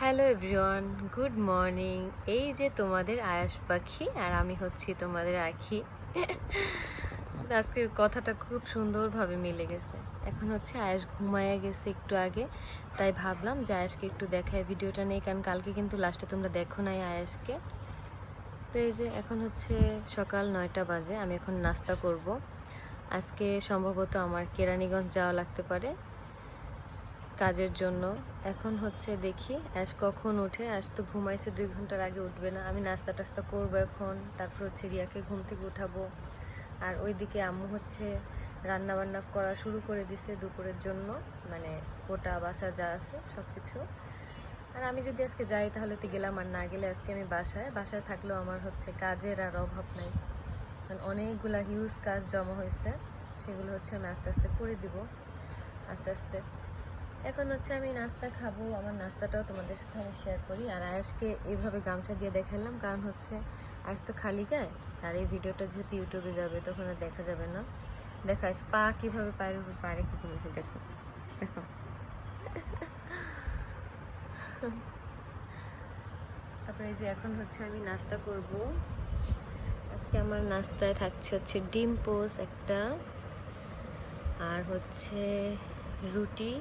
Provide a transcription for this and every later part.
Hello everyone, good morning. এই যে তোমাদের আয়াস পাখি আর আমি হচ্ছি তোমাদের আখি। আজকের কথাটা খুব সুন্দরভাবে মিলে গেছে। এখন হচ্ছে আয়াস ঘুমায় গেছে একটু আগে, তাই ভাবলাম যে আয়াসকে একটু দেখায় ভিডিওটা নেই, কারণ কালকে কিন্তু লাস্টে তোমরা দেখো নাই আয়াসকে। তো এই যে এখন হচ্ছে সকাল 9টা বাজে, আমি এখন নাস্তা করব। আজকে সম্ভবত আমার কেরানীগঞ্জ যাওয়া লাগতে পারে কাজের জন্য। এখন হচ্ছে দেখি আজ কখন উঠে। আজ তো ঘুমাইছে, 2 ঘন্টার আগে উঠবে না। আমি নাস্তা টাস্তা করবো এখন, তারপর হচ্ছে রিয়াকে ঘুম থেকে উঠাবো। আর ওইদিকে আম্মু হচ্ছে রান্না বান্না করা শুরু করে দিছে দুপুরের জন্য, মানে কোটা বাছা যা আছে সব কিছু। আর আমি যদি আজকে যাই তাহলে তো গেলাম, আর না গেলে আজকে আমি বাসায় থাকলেও আমার হচ্ছে কাজের আর অভাব নাই, কারণ অনেকগুলা হিউজ কাজ জমা হয়েছে। সেগুলো হচ্ছে আমি আস্তে আস্তে করে দিব আস্তে আস্তে। এখন হচ্ছে আমি নাস্তা খাবো, আমার নাস্তাটাও তোমাদের সাথে আমি শেয়ার করি। আর আয়াসকে এইভাবে গামছা দিয়ে দেখালাম, কারণ হচ্ছে আয়াস তো খালি গায়ে, আর এই ভিডিওটা যেহেতু ইউটিউবে যাবে তখন আর দেখা যাবে না। দেখা আয়াস পা কীভাবে পায়ের উপর পা রেখে ঘুমিয়েছে, দেখো দেখো। তারপরে এই যে এখন হচ্ছে আমি নাস্তা করব। আজকে আমার নাস্তায় থাকছে হচ্ছে ডিম পোস্ট একটা, আর হচ্ছে রুটি,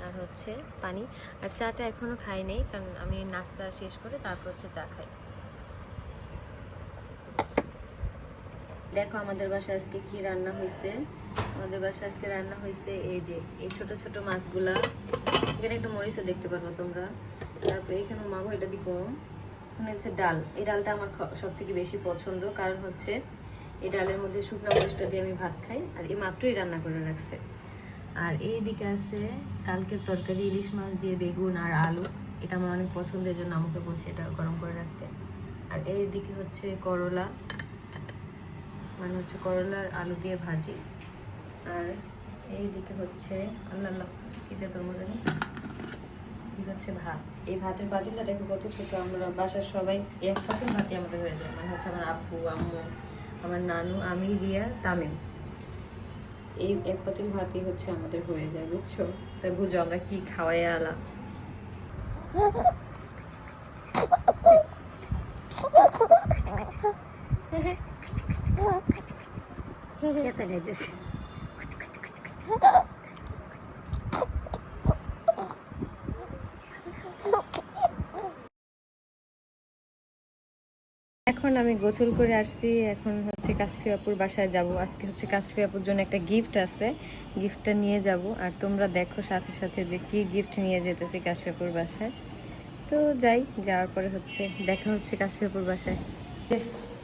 আর হচ্ছে পানি। আর চাটা এখনো খাই নেই, কারণ আমি নাস্তা শেষ করে তারপর হচ্ছে চা খাই। দেখো আমাদের বাসায় আজকে কি রান্না হয়েছে। আমাদের বাসায় আজকে রান্না হয়েছে এই যে এই ছোট ছোট মাছগুলা। এখানে একটু মরিচও দেখতে পারবো তোমরা। তারপরে এখানে মাগো এটা দিকো, এখানে হচ্ছে ডাল। এই ডালটা আমার সব থেকে বেশি পছন্দ, কারণ হচ্ছে এই ডালের মধ্যে শুকনো মরিচটা দিয়ে আমি ভাত খাই। আর এই মাত্রই রান্না করে রাখছে। আর এইদিকে আছে কালকের তরকারি, ইলিশ মাছ দিয়ে বেগুন আর আলু। এটা আমার অনেক পছন্দের জন্য আমাকে বলছে এটা গরম করে রাখতে। আর এইদিকে হচ্ছে করলা, মানে হচ্ছে করলা আলু দিয়ে ভাজি। আর এইদিকে হচ্ছে আল্লাহ আল্লাহ এটা তোর মধ্যে নেই, ঠিক হচ্ছে ভাত। এই ভাতের পাতিলটা দেখো কত ছোট। আমরা বাসার সবাই এক পাতিল ভাতই আমাদের হয়ে যায়, মানে হচ্ছে আমার আব্বু আম্মু, আমার নানু, আমি, রিয়া, তামিম। এই এক পাতিল ভাতই হচ্ছে আমাদের হয়ে যায়, বুঝছো? তাই বুঝো আমরা কি খাওয়াই আলা। এখন আমি গোসল করে আসছি, এখন হচ্ছে কাশফি আপুর বাসায় যাব। আজকে হচ্ছে কাশফি আপুর জন্য একটা গিফট আছে, গিফটটা নিয়ে যাব। আর তোমরা দেখো সাথে সাথে যে কি গিফট নিয়ে যেতেছি কাশফি আপুর বাসায়। তো যাই, যাওয়ার পরে হচ্ছে দেখা হচ্ছে কাশফি আপুর বাসায়।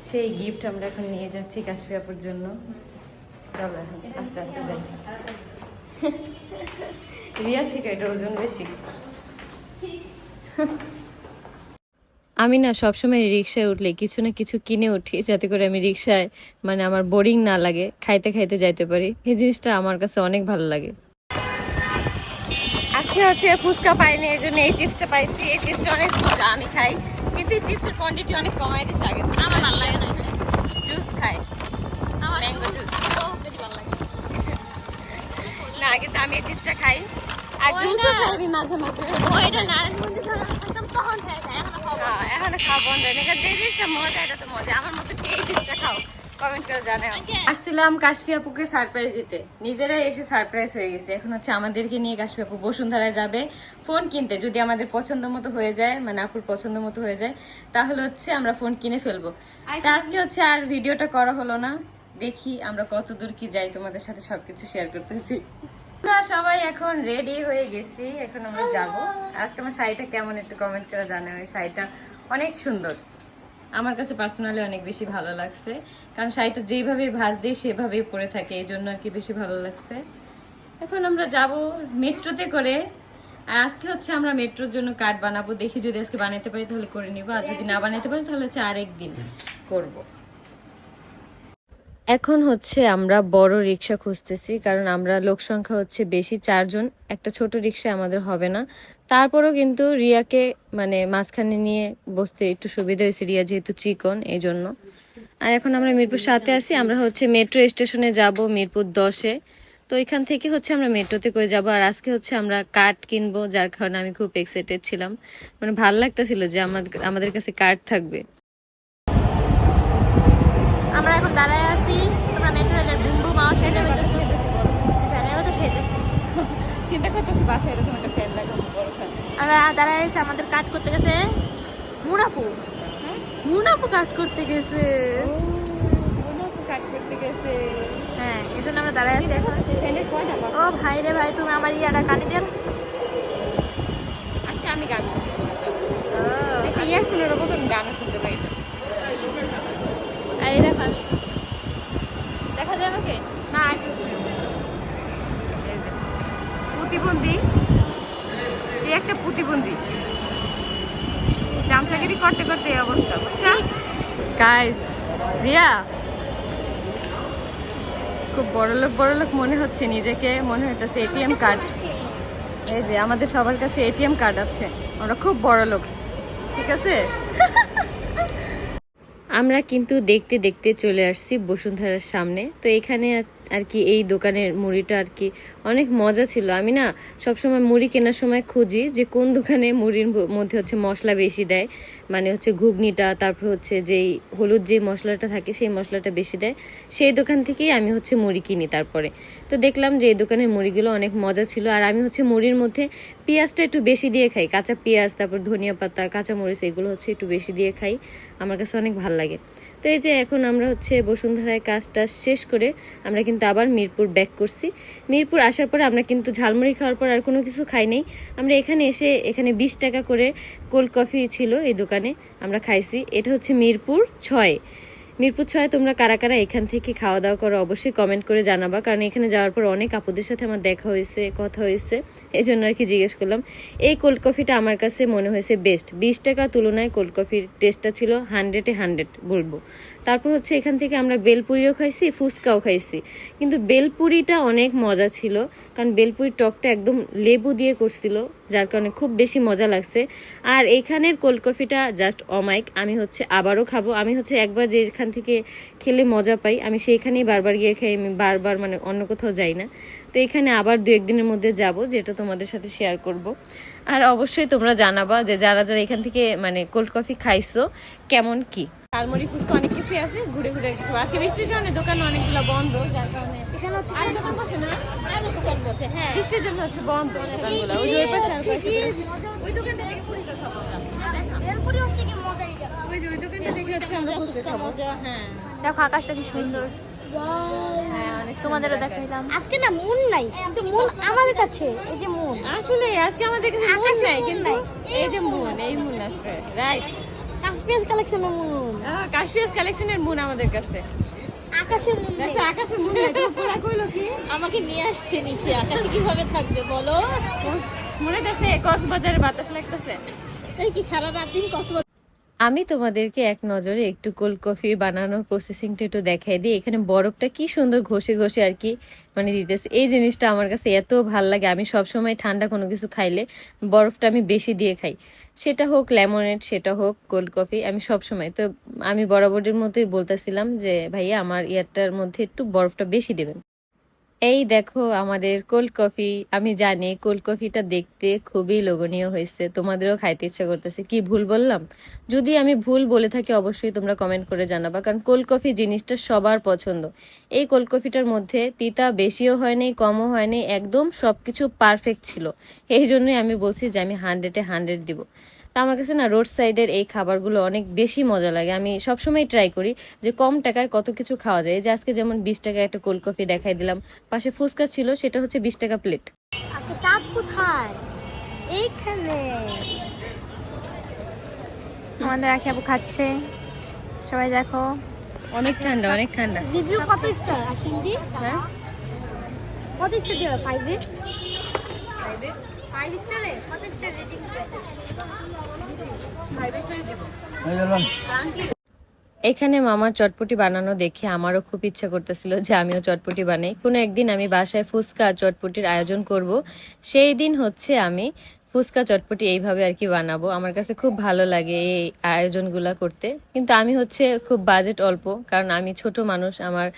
সেই গিফট আমরা এখন নিয়ে যাচ্ছি কাশফি আপুর জন্য। চলো এখন আস্তে আস্তে যাই। রিয়া থেকে এটা ওজন বেশি। আমি না সবসময় রিক্সায় উঠলে কিছু না কিছু কিনে উঠি, যাতে করে আমি রিক্সায় মানে আমার বোরিং না লাগে, খাইতে খাইতে যাইতে পারি। এই জিনিসটা আমার কাছে অনেক ভালো লাগে। আজকে হচ্ছে ফুচকা পাইনি, এই জন্য এই চিপসটা পাইছি। এই চিপসটা অনেক মজা, আমি খাই, কিন্তু এই চিপসের কোয়ান্টিটি অনেক কমাই দিচ্ছে আগে। আমার ভালো লাগে না, জুস খাই, আমার ম্যাঙ্গো জুস ভালো লাগে না। আগে তো আমি এই চিপসটা খাই, আর জুসও খাই মাঝে মাঝে। ওইটা নারায়ণগঞ্জে যখন থাকতাম তখন খাই, এখন খাওয়া বন্ধ হয় না। যে জিনিসটা মজা এটা তো মজা, আমার মতো এই জিনিসটা খাও, কমেন্ট করে জানাও। আসছিলাম কাশফি আপুকে সারপ্রাইজ দিতে, নিজেরাই এসে সারপ্রাইজ হয়ে গেছে। এখন হচ্ছে আমাদেরকে নিয়ে কাশফি আপু বসুন্ধরায় যাবে ফোন কিনতে। যদি আমাদের পছন্দ মতো হয়ে যায়, মানে আপুর পছন্দ মতো হয়ে যায়, তাহলে হচ্ছে আমরা ফোন কিনে ফেলবো। আজকে হচ্ছে আর ভিডিওটা করা হলো না, দেখি আমরা কত দূর কি যাই, তোমাদের সাথে সবকিছু শেয়ার করতেছি। আমরা সবাই এখন রেডি হয়ে গেছি, এখন আমরা যাব। আজকে আমার শাড়িটা কেমন একটু কমেন্ট করে জানাও। এই শাড়িটা অনেক সুন্দর, আমার কাছে পার্সোনালি অনেক বেশি ভালো লাগছে, কারণ শাড়িটা যেইভাবে ভাঁজ দিই সেভাবেই পরে থাকে, এই জন্য আর কি বেশি ভালো লাগছে। এখন আমরা যাব মেট্রোতে করে। আর আজকে হচ্ছে আমরা মেট্রোর জন্য কার্ড বানাবো, দেখি যদি আজকে বানাতে পারি তাহলে করে নিব, আর যদি না বানাতে পারি তাহলে হচ্ছে আরেকদিন করব। এখন হচ্ছে আমরা বড় রিক্সা খুঁজতেছি, কারণ আমরা লোক সংখ্যা হচ্ছে বেশি, 4 জন। একটা ছোট রিক্সা আমাদের হবে না। তারপরও কিন্তু রিয়াকে মানে মাঝখানে নিয়ে বসতে একটু সুবিধা হয়েছে, রিয়া যেহেতু চিকন, এই জন্য। আর এখন আমরা মিরপুর 7-এ আছি, আমরা হচ্ছে মেট্রো স্টেশনে যাব মিরপুর 10-এ। তো এখান থেকে হচ্ছে আমরা মেট্রোতে করে যাব। আর আজকে হচ্ছে আমরা কার্ড কিনবো, যার কারণে আমি খুব এক্সাইটেড ছিলাম, মানে ভালো লাগতেছিল যে আমাদের কাছে কার্ড থাকবে। আমরা এখন দাঁড়ায় আছি, তোমরা মেট্রো রেলের বুম বুম আওয়াজ শুনতে পাইতেছো, ফ্যানেরও তো সেজেছে। চিন্তা করতেছি বাসায় এরকম একটা ফ্যান লাগাবো, বড় ফ্যান। আমরা দাঁড়ায় আছি, আমাদের কাট করতে গেছে মুনাফু। মুনাফু কাট করতে গেছে, মুনাফু কাট করতে গেছে। হ্যাঁ, এই জন্য আমরা দাঁড়ায় আছি এখন। ও ভাই রে ভাই, তুমি আমার ইয়াটা কানে দিয়ে রাখছো। আজকে আমি গান শুনতে শুনতে একটা ইয়ারফোনের ওপর আমি গান শুনতে পাই না। এই দেখো, আমি দেখা যায় আমাকে না, প্রতিবন্ধী, এই একটা প্রতিবন্ধী চামচাগিরি করতে করতে এই অবস্থা, বুঝছো গাইস। রিয়া খুব বড়লোক মনে হচ্ছে নিজেকে, মনে হইতেছে এটিএম কার্ড। এই যে আমাদের সবার কাছে এটিএম কার্ড আছে, আমরা খুব বড়লোক, ঠিক আছে। আমরা কিন্তু দেখতে দেখতে চলে আসছি বসুন্ধরার সামনে। তো এখানে আর কি এই দোকানের মুড়িটা আর কি অনেক মজা ছিল। আমি না সবসময় মুড়ি কেনার সময় খুঁজি যে কোন দোকানে মুড়ির মধ্যে হচ্ছে মশলা বেশি দেয়, মানে হচ্ছে ঘুগনিটা, তারপর হচ্ছে যেই হলুদ যে মশলাটা থাকে সেই মশলাটা বেশি দেয়, সেই দোকান থেকেই আমি হচ্ছে মুড়ি কিনি। তারপরে তো দেখলাম যে এই দোকানের মুড়িগুলো অনেক মজা ছিল। আর আমি হচ্ছে মুড়ির মধ্যে পেঁয়াজটা একটু বেশি দিয়ে খাই, কাঁচা পেঁয়াজ, তারপর ধনিয়া পাতা, কাঁচা মরিচ, এগুলো হচ্ছে একটু বেশি দিয়ে খাই, আমার কাছে অনেক ভালো লাগে। তো এই যে এখন আমরা হচ্ছে বসুন্ধরায় কাজটা শেষ করে আমরা কিন্তু আবার মিরপুর ব্যাক করছি। মিরপুর আসার পরে আমরা কিন্তু ঝালমুড়ি খাওয়ার পর আর কোনো কিছু খাই নাই। আমরা এখানে এসে এখানে 20 টাকা করে কোল্ড কফি ছিল এই দোকানে, আমরা খাইছি। এটা হচ্ছে মিরপুর 6। মিরপুর 6 তোমরা কারা কারা এখান থেকে খাওয়া দাওয়া করো অবশ্যই কমেন্ট করে জানাবা, কারণ এখানে যাওয়ার পর অনেক আপুদের সাথে আমার দেখা হয়েছে, কথা হয়েছে, এই জন্য আর কি জিজ্ঞেস করলাম। এই কোল্ড কফিটা আমার কাছে মনে হয়েছে বেস্ট। 20 টাকা তুলনায় কোল্ড কফির টেস্টটা ছিল 100-এ 100 বলবো। তারপর হচ্ছে এখান থেকে আমরা বেলপুরিও খাইছি, ফুচকাও খাইছি, কিন্তু বেলপুরিটা অনেক মজা ছিল, কারণ বেলপুরির টকটা একদম লেবু দিয়ে করছিল, যার কারণে খুব বেশি মজা লাগছে। আর এইখানের কোল্ড কফিটা জাস্ট অমাইক, আমি হচ্ছে আবারও খাবো। আমি হচ্ছে একবার যেখান থেকে খেলে মজা পাই আমি সেইখানেই বারবার গিয়ে খাই, আমি বারবার মানে অন্য কোথাও যাই না। তো এখানে আবার 2-1 দিনের মধ্যে যাব, যেটা তোমাদের সাথে শেয়ার করব। আর অবশ্যই তোমরা জানাবা যে যারা যারা এখান থেকে মানে কোল্ড কফি খাইছো কেমন কি। ঝালমুড়ি ফুচকা অনেক কিছু আছে, ঘুরে ঘুরে কিছু। আজকে বৃষ্টির কারণে দোকান অনেকগুলো বন্ধ, যার কারণে এখানে হচ্ছে আরো দোকান বসে না, আরো দোকান বসে। হ্যাঁ, বৃষ্টির জন্য হচ্ছে বন্ধ দোকানগুলো। ওই যে ওই পাশে আর পাশে ওই দোকানটা থেকে ফুচকা খাবো আমরা। বেলপুরি হচ্ছে কি মজাই জায়গা, ওই যে ওই দোকানটা থেকে হচ্ছে আমরা ফুচকা খাবো। হ্যাঁ, দেখো আকাশটা কি সুন্দর। তোমাদেরও দেখাইলাম। আজকে না মন নাই, কিন্তু মন আমার কাছে। এই যে মন, আসলে আজকে আমাদের কাছে মন নাই, কিন্তু এই যে মন, এই মন আছে, রাইট। কাশপিয়াস কালেকশনের মন, কাশপিয়াস কালেকশনের মন আমাদের কাছে। আকাশের মন নাই, আকাশের মন নাই। তো পোলা কইলো কি আমাকে নিয়ে আসছে নিচে, আকাশে কিভাবে থাকবে বলো? মনে আছে কক্সবাজারে বাতাস লাগতেছে, এই কি সারা রাত দিন কক্সবাজার। আমি তোমাদেরকে এক নজরে একটু কোল্ড কফি বানানোর প্রসেসিংটা একটু দেখাই দিই। এখানে বরফটা কি সুন্দর ঘষে ঘষে আর কি মানে দিতেছে, এই জিনিসটা আমার কাছে এত ভাল লাগে। আমি সব সময় ঠান্ডা কোনো কিছু খাইলে বরফটা আমি বেশি দিয়ে খাই, সেটা হোক লেমনেড, সেটা হোক কোল্ড কফি, আমি সব সময়। তো আমি বরাবরের মতোই বলতেছিলাম যে ভাইয়া আমার ইয়ারটার মধ্যে একটু বরফটা বেশি দেবেন। এই দেখো আমাদের কোল্ড কফি। আমি জানি কোল্ড কফিটা দেখতে খুবই লোভনীয় হয়েছে, তোমাদেরও খাইতে ইচ্ছা করতেছে। কি ভুল বললাম? যদি আমি ভুল বলে থাকি অবশ্যই তোমরা কমেন্ট করে জানাবা, কারণ কোল্ড কফি জিনিসটা সবার পছন্দ। এই কোল্ড কফিটার মধ্যে তিতা বেশিও হয়নি, কমও হয়নি, একদম সবকিছু পারফেক্ট ছিল। এই জন্যই আমি বলছি যে আমি 100-এ 100 দিব। তা আমার কাছে না রোড সাইডের এই খাবারগুলো অনেক বেশি মজা লাগে। আমি সবসময় ট্রাই করি যে কম টাকায় কত কিছু খাওয়া যায়। এই যে আজকে যেমন 20 টাকায় একটা কোল্ড কফি দেখাই দিলাম, পাশে ফুচকা ছিল, সেটা হচ্ছে 20 টাকা প্লেট। আজকে চাঁদ কোথায়? এইখানে আমাদের আখি আপু খাচ্ছে, সবাই দেখো। অনেক ঠান্ডা, অনেক ঠান্ডা। রিভিউ কত স্টার আখিন্দি? হ্যাঁ, কত স্টার দিও? 5 স্টারে কত স্টার রেটিং দিবে? 5 স্টারে দেব। এখানে মামার চটপটি বানানো দেখে আমারও খুব ইচ্ছা করতেছিল যে আমিও চটপটি বানাই। কোনো একদিন আমি বাসায় ফুচকা আর চটপটির আয়োজন করব। সেই দিন হচ্ছে আমি ফুচকা চটপটি এইভাবে আর কি বানাবো। আমার কাছে খুব ভালো লাগে এই আয়োজনগুলা করতে, কিন্তু আমি হচ্ছে খুব বাজেট অল্প, কারণ আমি ছোট মানুষ, আমার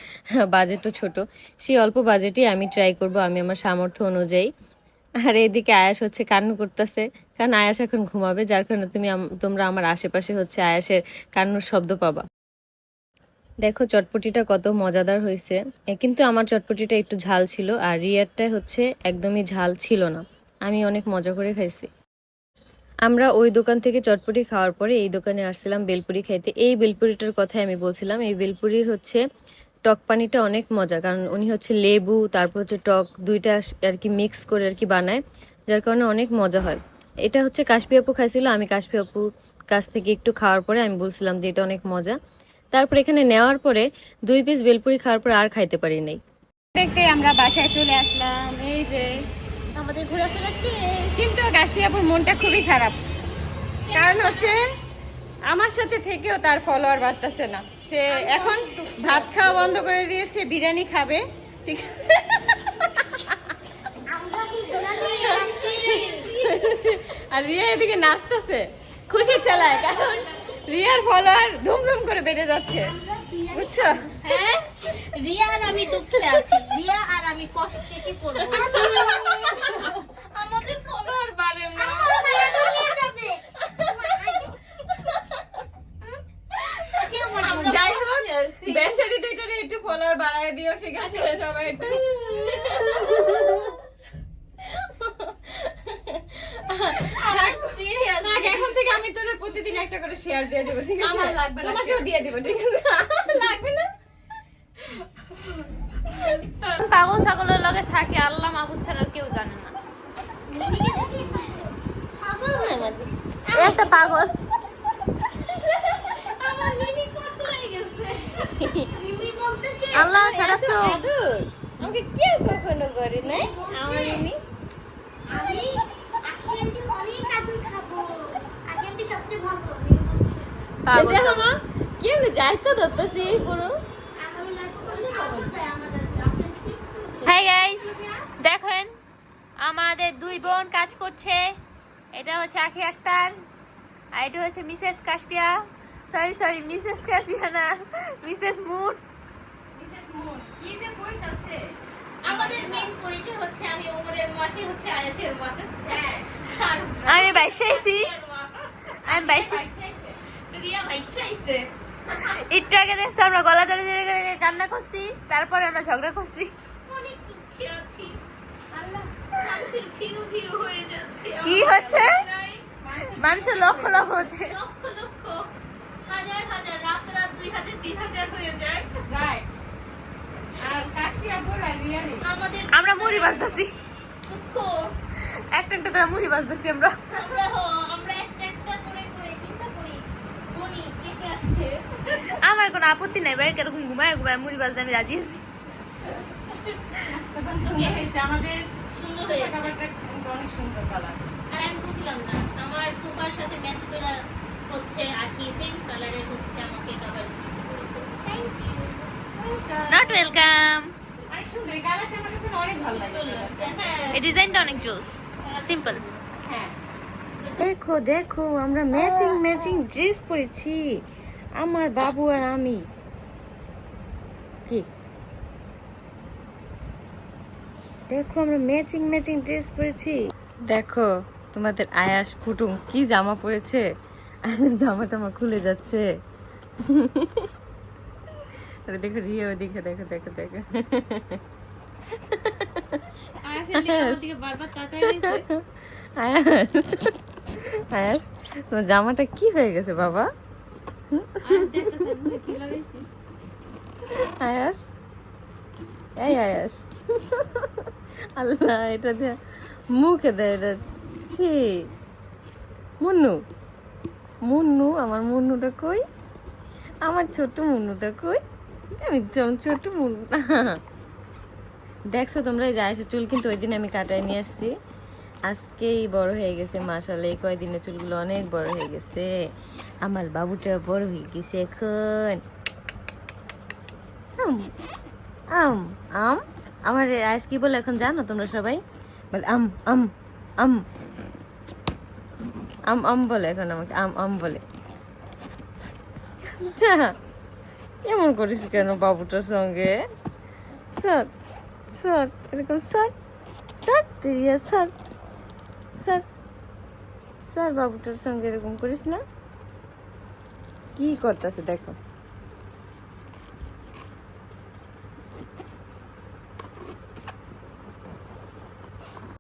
বাজেটও ছোট। সেই অল্প বাজেটই আমি ট্রাই করব আমি আমার সামর্থ্য অনুযায়ী। আর এদিকে আয়াস হচ্ছে কান্না করতেছে, কারণ আয়াস এখন ঘুমাবে, যার কারণে তোমরা আমার আশেপাশে হচ্ছে আয়াসের কান্নার শব্দ পাবা। দেখো চটপটিটা কত মজাদার হয়েছে, কিন্তু আমার চটপটিটা একটু ঝাল ছিল, আর রিয়ারটা হচ্ছে একদমই ঝাল ছিল না। আমি অনেক মজা করে খাইছি। আমরা ওই দোকান থেকে চটপটি খাওয়ার পরে এই দোকানে আসছিলাম বেলপুরি খাইতে। এই বেলপুরিটার কথাই আমি বলছিলাম, এই বেলপুরির হচ্ছে টক পানিটা অনেক মজা, কারণ উনি হচ্ছে লেবু তারপর হচ্ছে টক দুইটা আর কি মিক্স করে আর কি বানায়, যার কারণে অনেক মজা হয়। এটা হচ্ছে কাশফি আপু খাইছিল, আমি কাশফি আপুর কাছ থেকে একটু খাওয়ার পরে আমি বলছিলাম যে এটা অনেক মজা। তারপর এখানে নেওয়ার পরে 2 পিস বেলপুরি খাওয়ার পরে আর খাইতে পারি নাই। দেখতে আমরা বাসায় চলে আসলাম, এই যে আমাদের ঘোরাফেরা শেষ। কিন্তু কাশফি আপুর মনটা খুবই খারাপ, কারণ হচ্ছে আমার সাথে থেকেও তার ফলোয়ার বাড়তেছে না। সে এখন ভাত খাওয়া বন্ধ করে দিয়েছে, বিরিয়ানি খাবে। ঠিক আর রিয়া এদিকে নাচতেছে খুশির ঠেলায়, কারণ রিয়ার ফলোয়ার ধুমধুম করে বেড়ে যাচ্ছে, বুঝছো? হ্যাঁ, রিয়া আর আমি দুঃখে আছি, রিয়া আর আমি কষ্টে কি করবো। আমাদের ফলোয়ার বাড়ে না। যাই হোক, বেচারি দুইটারে একটু ফলোয়ার বাড়ায় দিও, ঠিক আছে? সবাই একটু এখন থেকে আমি তোদের প্রতিদিন একটা করে শেয়ার দিয়ে দেবো, ঠিক আছে? আমার লাগবে না, তোমাকেও দিয়ে দেবো, ঠিক আছে? লাগবে না। পাগল ছাগলের লগে থাকে, আল্লাহ মাবুদ ছাড়া আর কেউ জানে না। একটা পাগল আল্লাহ ছাড়া চোখ। আমাকে কেউ কখনো করে নাই আমার ইনি। আমি আখি আন্টি অনেক আদর খাবো। আখি আন্টি সবচেয়ে ভালো আমি বলছি। পাগল দেখো মা কেউ যাইতো ধরতেছি এই পুরো। আমার লাইফে অনেক আদর দেয় আমাদের আখি আন্টি একটু। হাই গাইস, দেখেন আমাদের দুই বোন কাজ করছে। এটা হচ্ছে আখি আক্তার আর এটা হচ্ছে Mrs Kashfia. Sorry Mrs Kashfia না, মিসেস মুন। কি যে কইতাছে? আমাদের মেইন পরিচয় হচ্ছে আমি ওমরের মাসি, হচ্ছে আয়েশের মা। হ্যাঁ, আমি বাইশাইছি, আমি বাইশা রিয়া বাইশাইছে। একটু আগে দেখছো আমরা গলা জড়ে জড়ে করে কান্না করছি, তারপরে আমরা ঝগড়া করছি। অনেক দুঃখে আছি, আল্লাহ মানুষের ভিউ হয়ে যাচ্ছে। কি হচ্ছে? মানুষের লক্ষ লক্ষ হচ্ছে, লক্ষ লক্ষ হাজার হাজার, রাত 2000 3000 হয়ে যায়। রাইট। আর কাশফি আপু আর রিয়ানি আমাদের আমরা মুড়ি বাজতাছি, দুঃখ একটা একটা করে মুড়ি বাজতাছি আমরা একটা একটা করে করে চিন্তা করি বলি কে কে আসছে। আমার কোনো আপত্তি নাই ভাই, এরকম ঘুমায় মুড়ি বাজতে আমি রাজি আছি। আমাদের সুন্দর হয়েছে, খাবারটা অনেক সুন্দর কালার। আর আমি বুঝলাম না আমার সোফার সাথে ম্যাচ করে হচ্ছে আঁকি সেম কালারের হচ্ছে আমাকে কভার গিফট করেছে। Thank you. Not welcome. অনেক সুন্দর এই কালারটা, আমার কাছে অনেক ভালো লাগে। হ্যাঁ, এই ডিজাইনটা অনেক জোস, সিম্পল। হ্যাঁ, দেখো দেখো আমরা ম্যাচিং ড্রেস পরেছি, আমার বাবু আর আমি। কি দেখো আমরা ম্যাচিং ড্রেস পরেছি। দেখো তোমাদের আয়াস ফুটুং কি জামা পরেছে, জামাটা আমার খুলে যাচ্ছে। আরে দেখো রিয়া ওদিকে, দেখো দেখো দেখো আয়াস তোমার জামাটা কি হয়ে গেছে বাবা? আয়াস, এই আয়াস, আল্লাহ এটা দিয়ে মুখে দেয় এটা। ছি মুন্নু আমার মুন্নুটা কই, আমার ছোট মুন্নুটা কই? একদম ছোট মুন্নু। দেখছো তোমরা এই যে আয়েশের চুল কিন্তু ওই দিন আমি কাটায় নিয়ে আসছি, আজকেই বড় হয়ে গেছে মাশাআল্লাহ। এই কয়দিনে চুলগুলো অনেক বড় হয়ে গেছে, আমার বাবুটা বড় হয়ে গেছে এখন। আমার আয়েশ কি বলে এখন জানো তোমরা সবাই? বলে আম আম আম। আম আম বলে এখন আমাকে আম আম বলে এমন করিস কেন বাবুটার সঙ্গে স্যার স্যার এরকম sir sir Riya sir sir sir বাবুটার সঙ্গে এরকম করিস না কি করতেছে দেখো